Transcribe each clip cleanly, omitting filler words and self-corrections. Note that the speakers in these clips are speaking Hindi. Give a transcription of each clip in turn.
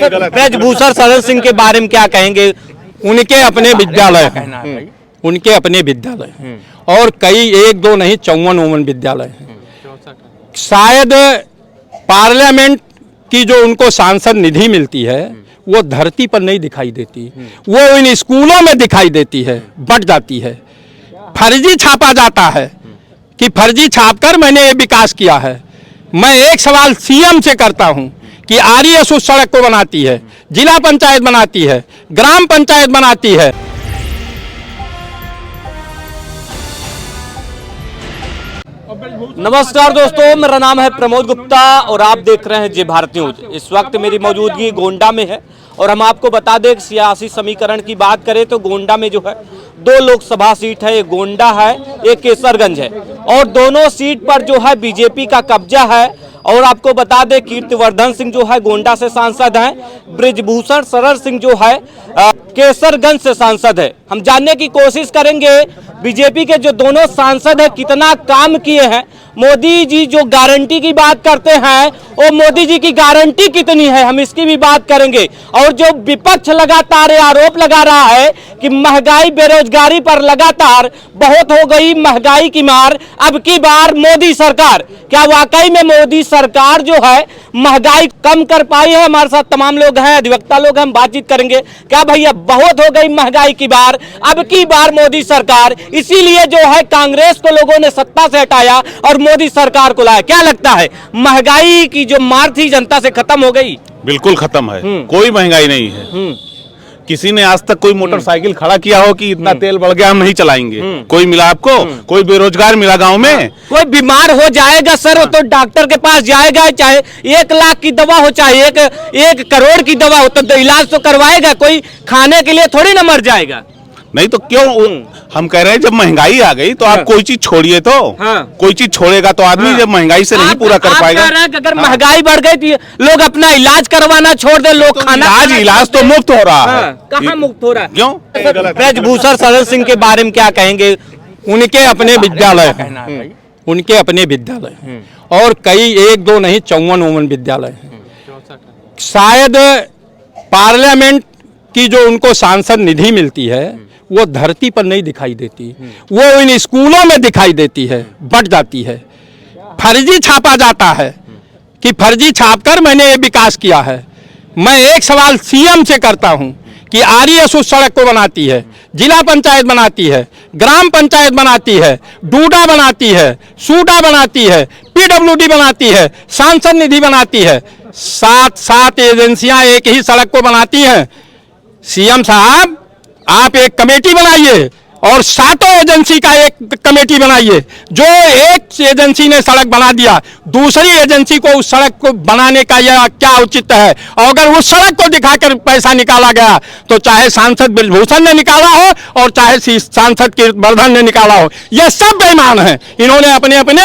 ब्रजभूषण शरण सिंह के बारे में क्या कहेंगे? उनके अपने विद्यालय हैं, उनके अपने विद्यालय हैं और कई 1 2 नहीं 54 विद्यालय हैं। शायद पार्लियामेंट की जो उनको सांसद निधि मिलती है वो धरती पर नहीं दिखाई देती, वो इन स्कूलों में दिखाई देती है, बट जाती है। फर्जी छापा जाता है कि फर्जी छापकर मैंने ये विकास किया है। मैं एक सवाल सीएम से करता हूं कि आरईएस उस सड़क को बनाती है, जिला पंचायत बनाती है, ग्राम पंचायत बनाती है। नमस्कार दोस्तों, मेरा नाम है प्रमोद गुप्ता और आप देख रहे हैं जय भारत न्यूज। इस वक्त मेरी मौजूदगी गोंडा में है और हम आपको बता दें सियासी समीकरण की बात करें तो गोंडा में जो है 2 लोकसभा सीट है, एक गोंडा है, एक केसरगंज है और दोनों सीट पर जो है बीजेपी का कब्जा है। और आपको बता दें कीर्तिवर्धन सिंह जो है गोंडा से सांसद हैं, ब्रजभूषण शरण सिंह जो है केसरगंज से सांसद है। हम जानने की कोशिश करेंगे बीजेपी के जो दोनों सांसद हैं कितना काम किए हैं। मोदी जी जो गारंटी की बात करते हैं वो मोदी जी की गारंटी कितनी है, हम इसकी भी बात करेंगे। और जो विपक्ष लगातार आरोप लगा रहा है कि महंगाई बेरोजगारी पर लगातार बहुत हो गई महंगाई की मार, अब की बार मोदी सरकार, क्या वाकई में मोदी सरकार जो है महंगाई कम कर पाई है? हमारे साथ तमाम लोग हैं, अधिवक्ता लोग हैं, हम बातचीत करेंगे। क्या भैया बहुत हो गई महंगाई की बार, अब की बार मोदी सरकार, इसीलिए जो है कांग्रेस को लोगों ने सत्ता से हटाया और मोदी सरकार को लाया? क्या लगता है महंगाई की जो मार थी जनता से खत्म हो गई? बिल्कुल खत्म है, कोई महंगाई नहीं है। किसी ने आज तक कोई मोटरसाइकिल खड़ा किया हो कि इतना तेल बढ़ गया हम नहीं चलाएंगे? कोई मिला आपको? कोई बेरोजगार मिला गांव में? कोई बीमार हो जाएगा सर तो डॉक्टर के पास जाएगा, चाहे 1 लाख की दवा हो चाहे 1 करोड़ की दवा हो तो इलाज तो करवाएगा, कोई खाने के लिए थोड़ी ना मर जाएगा। नहीं तो क्यों? हम कह रहे हैं जब महंगाई आ गई तो आप कोई चीज छोड़िए तो कोई चीज छोड़ेगा तो आदमी जब महंगाई से नहीं पूरा कर पाएगा। अगर महंगाई बढ़ गई तो लोग अपना इलाज करवाना छोड़ दे, लोग खाना इलाज तो मुफ्त हो रहा है। कहाँ मुफ्त हो रहा है? क्यों? ब्रजभूषण शरण सिंह के बारे में क्या कहेंगे? उनके अपने विद्यालय हैं, उनके अपने विद्यालय हैं और कई 1 2 नहीं 54 विद्यालय हैं। शायद पार्लियामेंट की जो उनको सांसद निधि मिलती है वो धरती पर नहीं दिखाई देती, वो इन स्कूलों में दिखाई देती है, बट जाती है। फर्जी छापा जाता है कि फर्जी छापकर मैंने ये विकास किया है। मैं एक सवाल सीएम से करता हूं कि आरईएस उस सड़क को बनाती है, जिला पंचायत बनाती है, ग्राम पंचायत बनाती है, डूडा बनाती है, सूडा बनाती है, पीडब्ल्यूडी बनाती है, सांसद निधि बनाती है। 7 एजेंसियां एक ही सड़क को बनाती हैं। सीएम साहब आप एक कमेटी बनाइए और 7 एजेंसी का एक कमेटी बनाइए। जो एक एजेंसी ने सड़क बना दिया, दूसरी एजेंसी को उस सड़क को बनाने का यह क्या औचित्य है? और अगर उस सड़क को दिखाकर पैसा निकाला गया तो चाहे सांसद ब्रजभूषण ने निकाला हो और चाहे सांसद कीर्तिवर्धन ने निकाला हो, यह सब बेईमान है। इन्होंने अपने अपने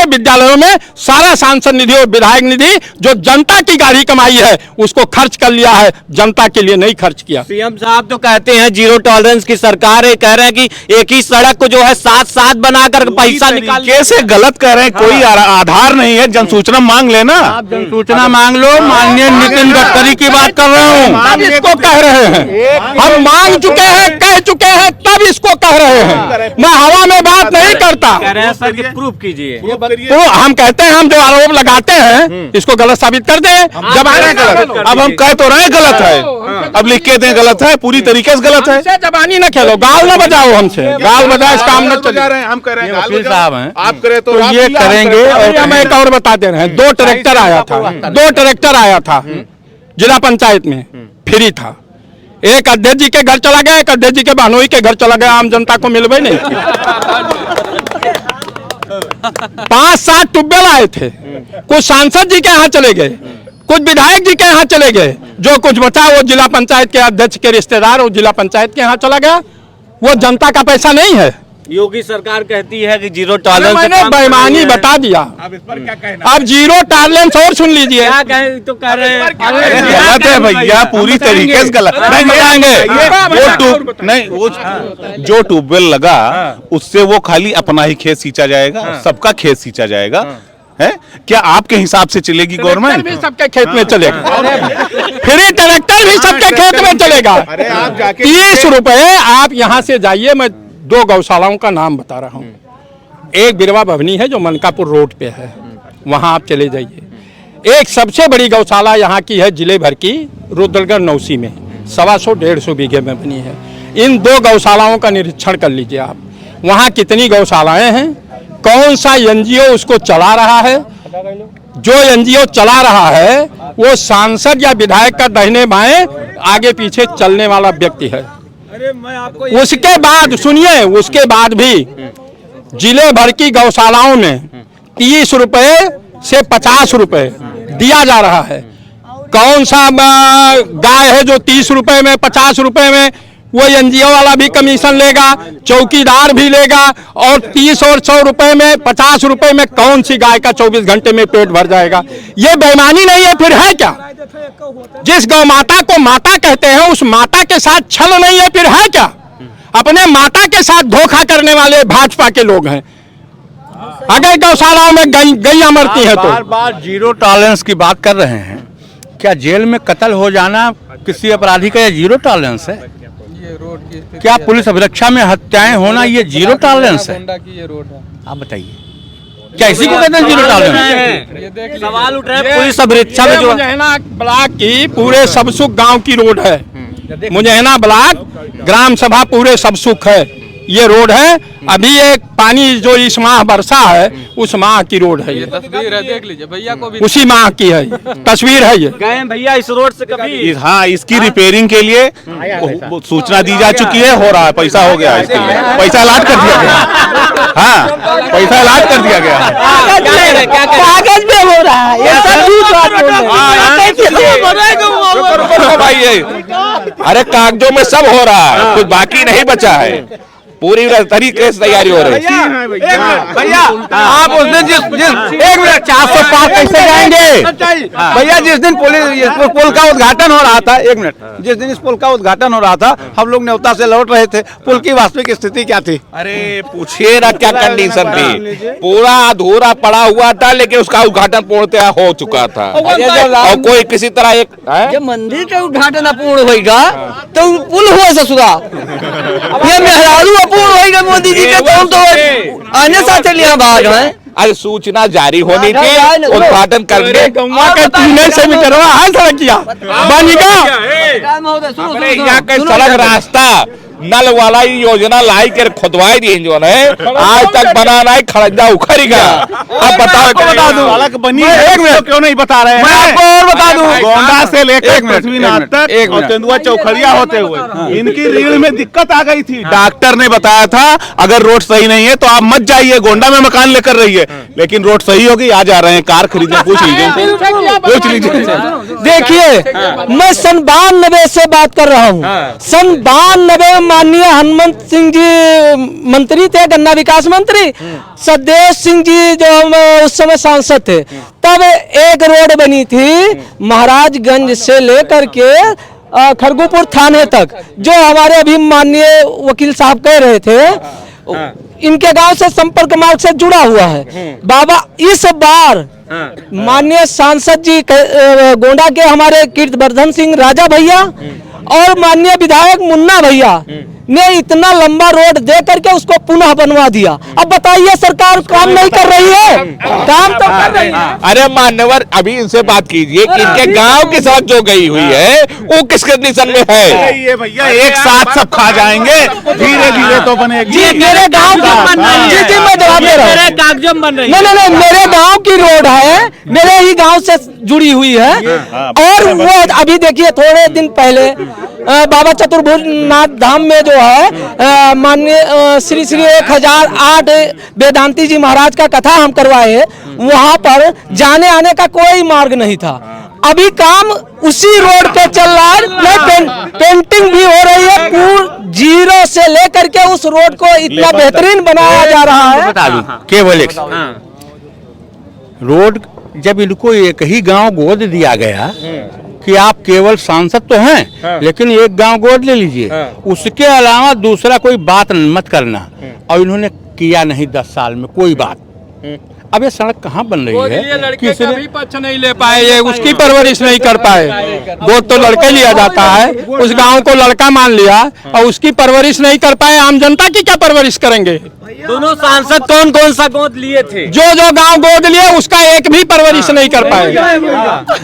विद्यालयों में सारा सांसद निधि और विधायक निधि जो जनता की गाढ़ी कमाई है उसको खर्च कर लिया है, जनता के लिए नहीं खर्च किया। सीएम साहब तो कहते हैं जीरो टॉलरेंस की सरकार है, कह रहे हैं कि एक ही सड़क को जो है 7 बनाकर पैसा निकाल। कैसे गलत कह रहे हैं? कोई आधार नहीं है। जनसूचना मांग लेना, आप जनसूचना मांग लो। माननीय नितिन गडकरी की बात कर रहा हूँ, अब इसको कह रहे हैं। हम मांग चुके हैं, कह चुके हैं, तब इसको कह रहे हैं। मैं हवा में बात नहीं करता। कह रहे हैं सर कि प्रूफ कीजिए। तो हम कहते हैं, हम जो आरोप लगाते हैं इसको गलत साबित कर दें। जब अब हम कह तो रहे गलत है, अब लिख के दें गलत है, पूरी तरीके से गलत है। जबानी न खेलो, गाल न बजाओ हमसे, गाल बजाए इस काम न चले। हम कह रहे हैं वकील साहब हैं, आप करें तो ये करेंगे। और हम एक और बताते रहे, 2 ट्रैक्टर आया था जिला पंचायत में, फ्री था। एक अध्यक्ष जी के घर चला गया, एक अध्यक्ष जी के बहनोई के घर चला गया, आम जनता को मिलवे नहीं। 5-7 ट्यूबवेल आए थे, कुछ सांसद जी के यहाँ चले गए, कुछ विधायक जी के यहाँ चले गए, जो कुछ बचा वो जिला पंचायत के अध्यक्ष के रिश्तेदार और जिला पंचायत के यहाँ चला गया। वो जनता का पैसा नहीं है। योगी सरकार कहती है कि जीरो टॉलरेंस। मैंने बेईमानी बता दिया। अब इस पर क्या कहना? अब जीरो टॉलरेंस और सुन लीजिए। क्या कहे तो कह रहे हैं गलत है भैया, पूरी तरीके से गलत। नहीं बताएंगे वो जो ट्यूबवेल लगा उससे वो खाली अपना ही खेत सींचा जाएगा, सबका खेत सींचा जाएगा। है? क्या आपके हिसाब से चलेगी गवर्नमेंट? भी सबके खेत में चलेगा, फ्री ट्रैक्टर भी सबके खेत में चलेगा। 30 रुपए आप यहाँ से जाइए, मैं 2 गौशालाओं का नाम बता रहा हूँ। एक बिरवा भवनी है जो मनकापुर रोड पे है, वहाँ आप चले जाइए। एक सबसे बड़ी गौशाला यहाँ की है जिले भर की, रुद्रगढ़ नौसी में 125-150 बीघे में बनी है। इन 2 गौशालाओं का निरीक्षण कर लीजिए आप, वहाँ कितनी गौशालाएं हैं, कौन सा एनजीओ उसको चला रहा है। जो एनजीओ चला रहा है वो सांसद या विधायक का दाहिने बाएं आगे पीछे चलने वाला व्यक्ति है। उसके बाद सुनिए, उसके बाद भी जिले भर की गौशालाओं में 30 रुपए से 50 रुपए दिया जा रहा है। कौन सा गाय है जो 30 रुपए में 50 रुपए में, वो एनजीओ वाला भी कमीशन लेगा, चौकीदार भी लेगा, और 30 और 100 रुपए में 50 रुपए में कौन सी गाय का 24 घंटे में पेट भर जाएगा? ये बेईमानी नहीं है फिर है क्या? जिस गौ माता को माता कहते हैं उस माता के साथ छल नहीं है फिर है क्या? अपने माता के साथ धोखा करने वाले भाजपा के लोग हैं। अगर गौशालाओं में गैया मरती है तो बार बार जीरो टॉलरेंस की बात कर रहे हैं। क्या जेल में कत्ल हो जाना किसी अपराधी का ये जीरो टॉलरेंस है? क्या पुलिस अभिरक्षा में हत्याएं होना ये जीरो टॉलरेंस है? आप बताइए, क्या इसी को कहते हैं जीरो टॉलरेंस? सवाल उठ रहा है पुलिस अभिरक्षा में जो मुजैना ब्लॉक की पूरे सबसुख गांव की रोड है। मुजैना ब्लॉक ग्राम सभा पूरे सबसुख है, ये रोड है। अभी एक पानी जो इस माह बरसा है उस माह की रोड है, ये तस्वीर है, देख लीजिए भैया को भी। उसी माह की है, तस्वीर है ये। गए भैया इस रोड से कभी? हाँ, इसकी रिपेयरिंग के लिए सूचना दी जा चुकी है, हो रहा है, पैसा हो गया इसके लिए, पैसा अलॉट कर दिया गया। हाँ, पैसा अलॉट कर दिया गया है। कागज में हो रहा है, ये सब झूठ बात भाई अरे कागजों में सब हो रहा है, कुछ बाकी नहीं बचा है, पूरी तरीके से तैयारी हो रही है। भैया आप उस दिन जिस 1 मिनट 400 पार कैसे जाएंगे भैया? जिस दिन पुल का उद्घाटन हो रहा था, 1 मिनट, जिस दिन इस पुल का उद्घाटन हो रहा था, हम लोग न्योता से लौट रहे थे, पुल की वास्तविक स्थिति क्या थी? अरे पूछिए ना क्या कंडीशन थी, पूरा अधूरा पड़ा हुआ था, लेकिन उसका उद्घाटन पूर्णतः हो चुका था। और कोई किसी तरह एक जब मंदिर का उद्घाटन अपूर्ण होगा तो पुल हुआ ससुरा, ये मेहरारू अपूर्ण होगा मोदी जी के, तो हम तो आने साथ लिया भाग हैं। आज सूचना जारी होनी थी, उद्घाटन करने से भी करवा है सड़क किया बनेगा। यहाँ का सड़क रास्ता नल वाला योजना लाई कर खुदवाई दी जो है, आज तक बना नहीं, खड़ंजा उखड़ गया। अब बताओ, बता दूं, सड़क बनी है, क्यों नहीं बता रहे हैं? मैं आपको और बता दूं, गोंडा से लेकर पृथ्वीनाथ तक और तेंदुआ चौखड़िया होते हुए इनकी रीढ़ में दिक्कत आ गई थी। डॉक्टर ने बताया था अगर रोड सही नहीं है तो आप मत जाइए, गोंडा में मकान लेकर रहिए, लेकिन रोड सही होगी, आ जा रहे हैं कार खरीदने। पूछ लीजिए, पूछ लीजिए। देखिए, मैं सन 92 से बात कर रहा हूँ। सन 92 माननीय हनुमंत सिंह जी मंत्री थे, गन्ना विकास मंत्री, सदेश सिंह जी जो उस समय सांसद थे, तब एक रोड बनी थी महाराजगंज से लेकर के खरगोपुर थाने तक, जो हमारे अभी माननीय वकील साहब कह रहे थे, इनके गांव से संपर्क मार्ग से जुड़ा हुआ है। बाबा इस बार माननीय सांसद जी गोंडा के हमारे कीर्तिवर्धन सिंह राजा भैया और माननीय विधायक मुन्ना भैया ने इतना लंबा रोड दे करके उसको पुनः बनवा दिया। अब बताइए सरकार काम नहीं कर रही है? काम तो कर रही है। अरे मान्यवर, अभी इनसे बात कीजिए कि इनके गांव के साथ जो गई हुई है वो किस कंडीशन में है? ये भैया एक साथ सब खा जाएंगे, धीरे धीरे तो बनेगी। जी मेरे गांव की बन रही है। जी मैं जवाब दे रहा हूँ, कागजम बन रही है। नहीं, मेरे गांव की रोड है, मेरे ही गांव से जुड़ी हुई है। और वो अभी देखिए थोड़े दिन पहले बाबा चतुर्भुजनाथ धाम में जो है माननीय श्री 1008 वेदांती जी महाराज का कथा हम करवाए हैं, वहां पर जाने आने का कोई मार्ग नहीं था। अभी काम उसी रोड पे चल रहा है, पेंटिंग भी हो रही है, पूर्ण जीरो से लेकर के उस रोड को इतना बेहतरीन बनाया जा रहा है। बता दूं, केवल एक रोड, जब इनको एक ही गांव गोद दिया गया कि आप केवल सांसद तो हैं, लेकिन एक गांव गोद ले लीजिए, उसके अलावा दूसरा कोई बात मत करना, और इन्होंने किया नहीं 10 साल में कोई बात। अब ये सड़क कहाँ बन रही है? लड़के का भी पक्ष नहीं ले पाए, ये उसकी परवरिश नहीं कर पाए। गोद तो लड़के लिया जाता है, उस गांव को लड़का मान लिया और उसकी परवरिश नहीं कर पाए। आम जनता की क्या परवरिश करेंगे? दोनों सांसद कौन कौन सा गोद लिए थे? जो गांव गोद लिए उसका एक भी परवरिश नहीं कर पाए।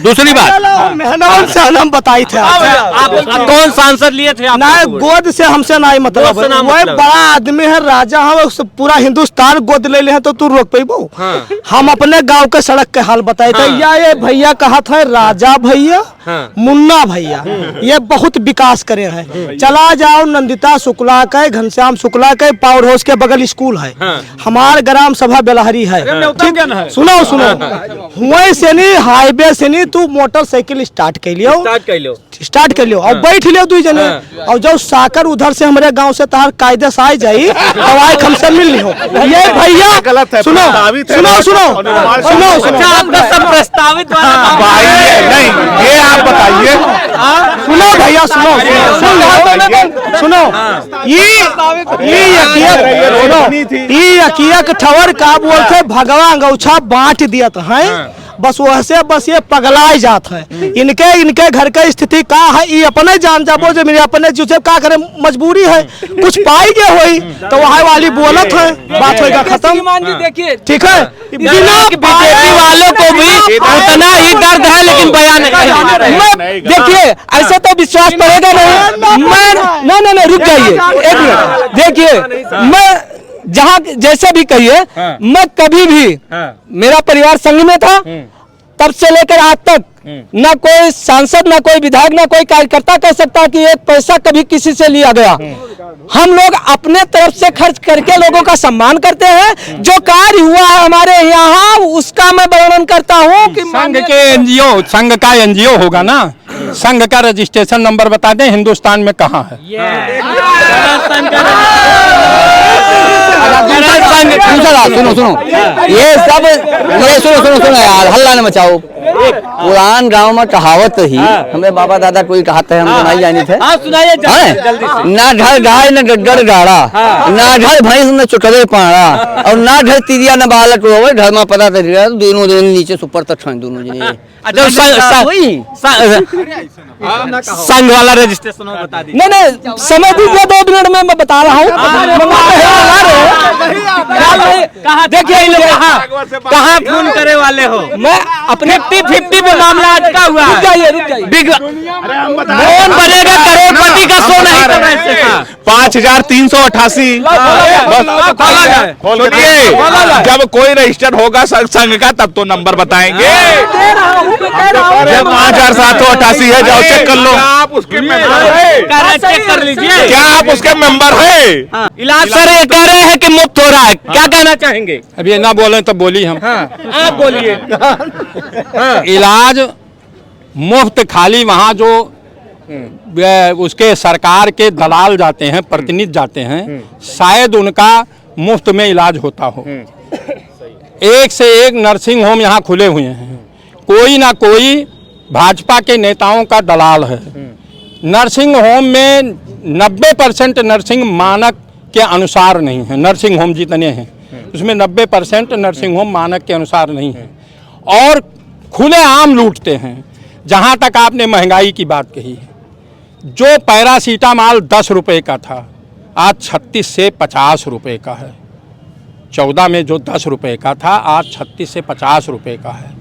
दूसरी बात, मेहनत से हम बताई थे आप कौन सांसद लिए थे? ना गोद से हमसे नहीं मतलब, गोद से ना वो मतलब। बड़ा आदमी है, राजा है, वो पूरा हिंदुस्तान गोद ले ले हैं तो तू रोक पेबो। हम अपने गांव के सड़क के हाल बताए थे। या ये भैया कहा था राजा भैया, मुन्ना भैया, ये बहुत विकास करे हैं। चला जाओ नंदिता शुक्ला का, घनश्याम शुक्ला के पावर हाउस के बगल स्कूल है, हमार ग्राम सभा बेलहरी है। सुनो सुनो, हुए से नहीं हाईवे से नहीं, तू मोटरसाइकिल स्टार्ट कर लियो और बैठ लियो दू जने, और जब साकर उधर से हमारे गांव से तार कायदे से आ जाई तो आए हमसे मिल लियो। ये भैया गलत है, सुनो प्रस्तावित है। सुनो सुनो सुनो सुनो, आपका सब प्रस्तावित नहीं, ये आप बताइए। सुनो भैया सुनो सुनो, ये यकिया के ठवर का बोलते भगवा अंगौछा बांट दिया है, बस वैसे बस ये पगलाए जात है। इनके घर का स्थिति का है, ये अपने जान जाबो जो मेरे अपने जो का करे, मजबूरी है, कुछ पाई के होई तो वहाँ वाली बोलत है, बात होगा खत्म। देखिए ठीक है, बिना बीजेपी वालों को भी उतना ही दर्द है लेकिन बयान नहीं। देखिए ऐसे तो विश्वास पड़ेगा नहीं। मैं नहीं रुक जाइए एक मिनट। देखिए मैं जहाँ जैसे भी कहिए, मैं कभी भी मेरा परिवार संघ में था, तब से लेकर आज तक ना कोई सांसद, ना कोई विधायक, ना कोई कार्यकर्ता कह सकता कि एक पैसा कभी किसी से लिया गया। हम लोग अपने तरफ से खर्च करके लोगों का सम्मान करते हैं। जो कार्य हुआ है हमारे यहाँ उसका मैं वर्णन करता हूँ कि संघ के एनजीओ, संघ का एनजीओ होगा ना, संघ का रजिस्ट्रेशन नंबर बता दें हिंदुस्तान में कहाँ है? सुनो सुनो, ये सब ये सुनो यार, हल्ला न मचाओ। पुरान गांव में कहावत ही, हमें बाबा दादा कोई कहते हैं, हमको नहीं जानी थे। सुनाइए ना ढल गाय न गड्ढर गाड़ा, ना ढल भैंस न चुकरे पाड़ा, और ना ढल तिरिया न बालक रोवे, घर में पता तरीका दोनों दिन नीचे सुपर तक छान दोनों जने। संघ वाला रजिस्ट्रेशन बता दी। नहीं समय दीजिए, 2 मिनट में मैं बता रहा हूँ। देखिए कहाँ फोन करे वाले हो? मैं अपने 50-50 पे मामला अटका हुआ है। रुक जाइए बिग कौन बनेगा करोड़पति का सो नहीं कर रहे थे। 5388। सुनिए, जब कोई रजिस्टर होगा संघ का तब तो नंबर बताएंगे। 5788 है, जाओ चेक कर लो। आप उसके मेंबर है? चेक कर लीजिए। क्या आप उसके मेंबर है? इलाज सर ये कह रहे हैं कि मुफ्त हो रहा है, क्या कहना चाहेंगे? अब ये ना बोले तो बोली हम। आप बोलिए। इलाज मुफ्त, खाली वहाँ जो उसके सरकार के दलाल जाते हैं, प्रतिनिधि जाते हैं, शायद उनका मुफ्त में इलाज होता हो। एक से एक नर्सिंग होम यहाँ खुले हुए हैं, कोई ना कोई भाजपा के नेताओं का दलाल है। नर्सिंग होम में 90% नर्सिंग मानक के अनुसार नहीं है। नर्सिंग होम जितने हैं उसमें 90% नर्सिंग होम मानक के अनुसार नहीं है, और खुले आम लूटते हैं। जहाँ तक आपने महंगाई की बात कही है, जो पैरासीटामॉल 10 रुपये का था आज 36 से 50 रुपये का है। 14 में जो 10 रुपये का था आज 36 से 50 रुपये का है।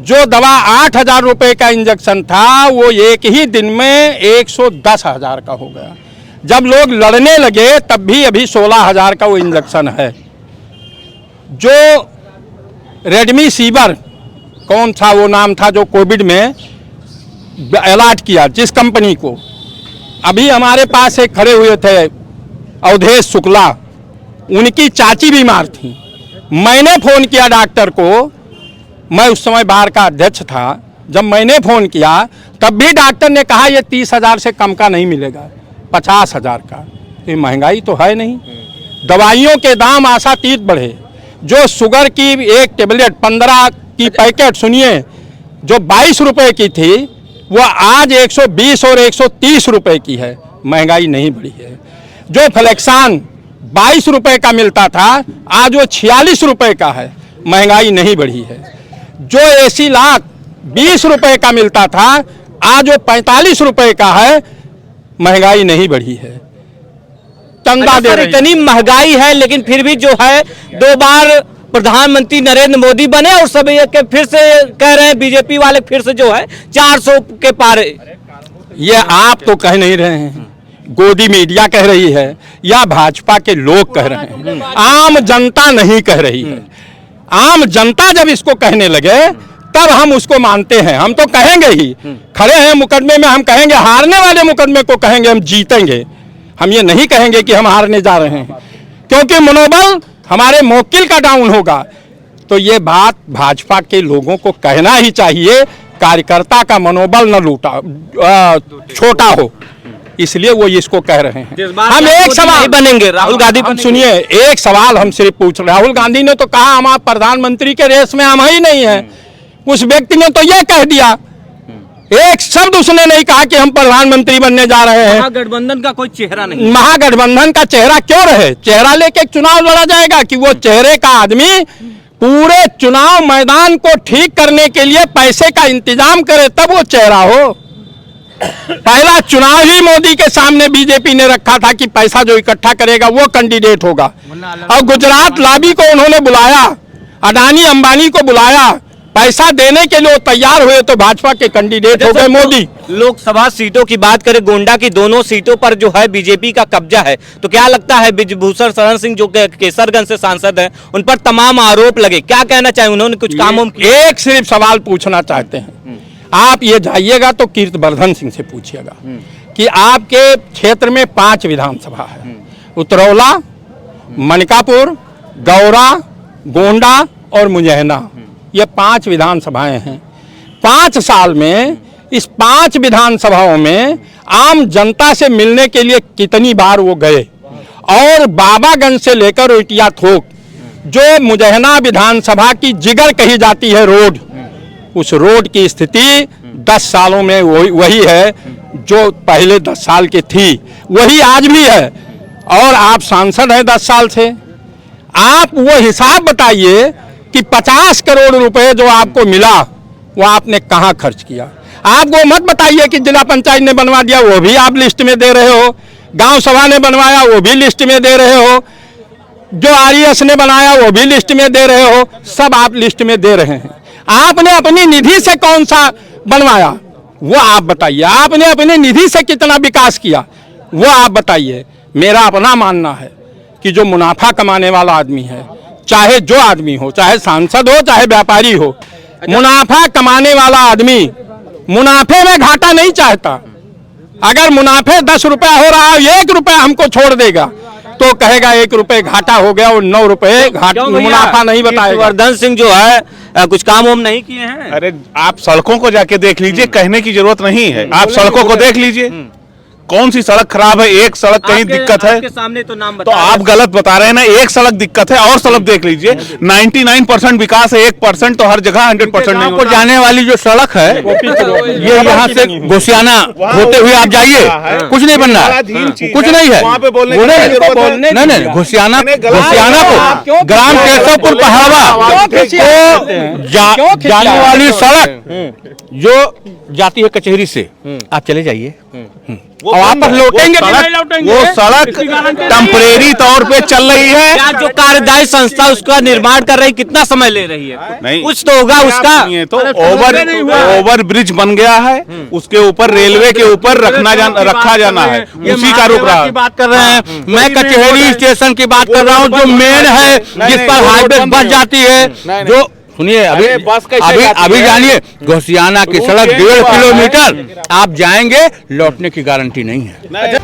जो दवा 8,000 रुपये का इंजेक्शन था वो एक ही दिन में 110,000 का हो गया। जब लोग लड़ने लगे तब भी अभी 16,000 का वो इंजेक्शन है। जो रेडमीसिविर, कौन था वो नाम था जो कोविड में अलॉट किया जिस कंपनी को, अभी हमारे पास एक खड़े हुए थे अवधेश शुक्ला, उनकी चाची बीमार थी। मैंने फ़ोन किया डॉक्टर को, मैं उस समय बार का अध्यक्ष था। जब मैंने फ़ोन किया तब भी डॉक्टर ने कहा ये 30,000 से कम का नहीं मिलेगा, 50,000 का। ये महंगाई तो है नहीं। दवाइयों के दाम आशातीत बढ़े। जो शुगर की एक टेबलेट 15 की पैकेट सुनिए जो 22 रुपये की थी वो आज 120 और 130 रुपये की है। महंगाई नहीं बढ़ी है। जो फ्लेक्सान 22 रुपये का मिलता था आज वो 46 रुपये का है। महंगाई नहीं बढ़ी है। जो एसी लाख 20 रुपए का मिलता था आज वो 45 रुपए का है, महंगाई नहीं बढ़ी है। चंदा दे रही है। इतनी महंगाई है लेकिन फिर भी जो है 2 बार प्रधानमंत्री नरेंद्र मोदी बने और सब ये फिर से कह रहे हैं बीजेपी वाले फिर से जो है 400 के पार। ये आप तो कह नहीं रहे हैं, गोदी मीडिया कह रही है या भाजपा के लोग कह रहे हैं, आम जनता नहीं कह रही है। आम जनता जब इसको कहने लगे तब हम उसको मानते हैं। हम तो कहेंगे ही, खड़े हैं मुकदमे में, हम कहेंगे हारने वाले मुकदमे को कहेंगे हम जीतेंगे। हम ये नहीं कहेंगे कि हम हारने जा रहे हैं, क्योंकि मनोबल हमारे मौकिल का डाउन होगा। तो ये बात भाजपा के लोगों को कहना ही चाहिए, कार्यकर्ता का मनोबल न लूटा छोटा हो, इसलिए वो इसको कह रहे हैं। हम एक सवाल बनेंगे राहुल गांधी, सुनिए, एक सवाल हम सिर्फ पूछ रहे। राहुल गांधी ने तो कहा हम आप प्रधानमंत्री के रेस में हम ही नहीं है। उस व्यक्ति ने तो ये कह दिया, एक शब्द उसने नहीं कहा कि हम प्रधानमंत्री बनने जा रहे हैं। महागठबंधन का कोई चेहरा नहीं। महागठबंधन का चेहरा क्यों रहे? चेहरा लेके चुनाव लड़ा जाएगा कि वो चेहरे का आदमी पूरे चुनाव मैदान को ठीक करने के लिए पैसे का इंतजाम करे तब वो चेहरा हो। पहला चुनाव ही मोदी के सामने बीजेपी ने रखा था कि पैसा जो इकट्ठा करेगा वो कैंडिडेट होगा, और गुजरात लॉबी को उन्होंने बुलाया, अडानी अंबानी को बुलाया, पैसा देने के लिए तैयार हुए तो भाजपा के कैंडिडेट हो गए मोदी। लोकसभा सीटों की बात करें, गोंडा की दोनों सीटों पर जो है बीजेपी का कब्जा है, तो क्या लगता है ब्रिजभूषण शरण सिंह जो केसरगंज से सांसद हैं, उन पर तमाम आरोप लगे, क्या कहना चाहिए? उन्होंने कुछ काम किए? एक सिर्फ सवाल पूछना चाहते हैं, आप ये जाइएगा तो कीर्तिवर्धन सिंह से पूछिएगा कि आपके क्षेत्र में 5 विधानसभा है, उतरौला, मनकापुर, गौरा, गोंडा और मुजैना, ये 5 विधानसभाएं हैं। 5 साल में इस 5 विधानसभाओं में आम जनता से मिलने के लिए कितनी बार वो गए? और बाबागंज से लेकर उटिया थोक, जो मुजैना विधानसभा की जिगर कही जाती है रोड, उस रोड की स्थिति 10 सालों में वही है जो पहले 10 साल की थी, वही आज भी है। और आप सांसद हैं 10 साल से, आप वो हिसाब बताइए कि 50 करोड़ रुपए जो आपको मिला वो आपने कहाँ खर्च किया। आप वो मत बताइए कि जिला पंचायत ने बनवा दिया, वो भी आप लिस्ट में दे रहे हो, गांव सभा ने बनवाया वो भी लिस्ट में दे रहे हो, जो आरएस ने बनाया वो भी लिस्ट में दे रहे हो, सब आप लिस्ट में दे रहे हैं। आपने अपनी निधि से कौन सा बनवाया वो आप बताइए, आपने अपनी निधि से कितना विकास किया वो आप बताइए। मेरा अपना मानना है कि जो मुनाफा कमाने वाला आदमी है, चाहे जो आदमी हो, चाहे सांसद हो चाहे व्यापारी हो, मुनाफा कमाने वाला आदमी मुनाफे में घाटा नहीं चाहता। अगर मुनाफे 10 रुपया हो रहा है, 1 रुपया हमको छोड़ देगा तो कहेगा 1 रुपये घाटा हो गया और 9 रुपये घाटा, मुनाफा नहीं बताएगा। वर्धन सिंह जो है कुछ काम हम नहीं किए हैं। अरे आप सड़कों को जाके देख लीजिए, कहने की जरूरत नहीं है, आप सड़कों को देख लीजिए, कौन सी सड़क खराब है? एक सड़क कहीं दिक्कत है, आपके सामने तो नाम तो आप गलत बता रहे हैं ना। एक सड़क दिक्कत है और सड़क देख लीजिए, 99% विकास है, 1% तो हर जगह 100% नहीं को जाने वाली जो सड़क है ये यहाँ से घोसियाना होते हुए आप जाइए, कुछ नहीं बन रहा, कुछ नहीं है वहाँ पे बोलने नहीं, घोसियाना को ग्राम केशवपुर पहावा को जाने वाली सड़क जो जाती है कचहरी से, आप चले जाइए और वापस लौटेंगे वो सड़क टेम्परेरी तौर पे चल रही है। क्या जो कार्यदायी संस्था उसका निर्माण कर रही, कितना समय ले रही है? नहीं, कुछ तो होगा उसका। तो ओवर ब्रिज बन गया है, उसके ऊपर रेलवे के ऊपर रखा जाना है, उसी का रुक रहा है। बात कर रहे हैं, मैं कचहरी स्टेशन की बात कर रहा हूँ, जो मेन है जिस पर हाईवे बस जाती है। जो सुनिए, अभी जानिए, घोसियाना की सड़क 1.5 किलोमीटर आप जाएंगे, लौटने की गारंटी नहीं है।